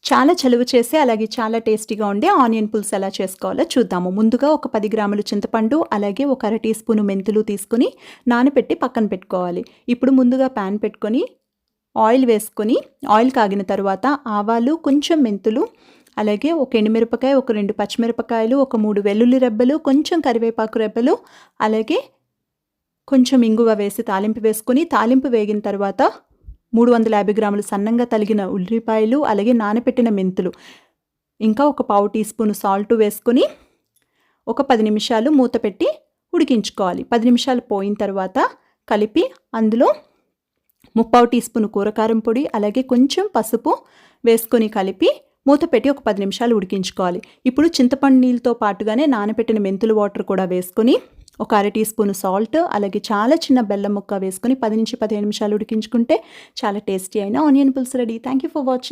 చాలా చలువ చేసే అలాగే చాలా టేస్టీగా ఉండే ఆనియన్ పులుసు ఎలా చేసుకోవాలో చూద్దాము. ముందుగా ఒక 10 గ్రాములు చింతపండు, అలాగే ఒక అర టీ స్పూను మెంతులు తీసుకొని నానబెట్టి పక్కన పెట్టుకోవాలి. ఇప్పుడు ముందుగా ప్యాన్ పెట్టుకొని ఆయిల్ వేసుకొని, ఆయిల్ కాగిన తర్వాత ఆవాలు, కొంచెం మెంతులు, అలాగే ఒక ఎండుమిరపకాయ, ఒక 2 పచ్చిమిరపకాయలు, ఒక 3 వెల్లుల్లి రెబ్బలు, కొంచెం కరివేపాకు రెబ్బలు, అలాగే కొంచెం ఇంగువ వేసి తాలింపు వేసుకొని, తాలింపు వేగిన తర్వాత 350 గ్రాములు సన్నంగా తరిగిన ఉల్లిపాయలు, అలాగే నానబెట్టిన మెంతులు, ఇంకా ఒక పావు టీ స్పూన్ సాల్ట్ వేసుకొని ఒక 10 నిమిషాలు మూత పెట్టి ఉడికించుకోవాలి. 10 నిమిషాలు పోయిన తర్వాత కలిపి అందులో ముప్పావు టీ స్పూన్ కూరకారం పొడి, అలాగే కొంచెం పసుపు వేసుకొని కలిపి మూత పెట్టి ఒక 10 నిమిషాలు ఉడికించుకోవాలి. ఇప్పుడు చింతపండు నీళ్ళతో పాటుగానే నానబెట్టిన మెంతులు వాటర్ కూడా వేసుకొని ఒక అర టీ స్పూన్ సాల్ట్, అలాగే చాలా చిన్న బెల్లం ముక్క వేసుకొని 10 నుంచి 15 నిమిషాలు ఉడికించుకుంటే చాలా టేస్టీ అయిన ఆనియన్ పులుసు ready. Thank you for watching.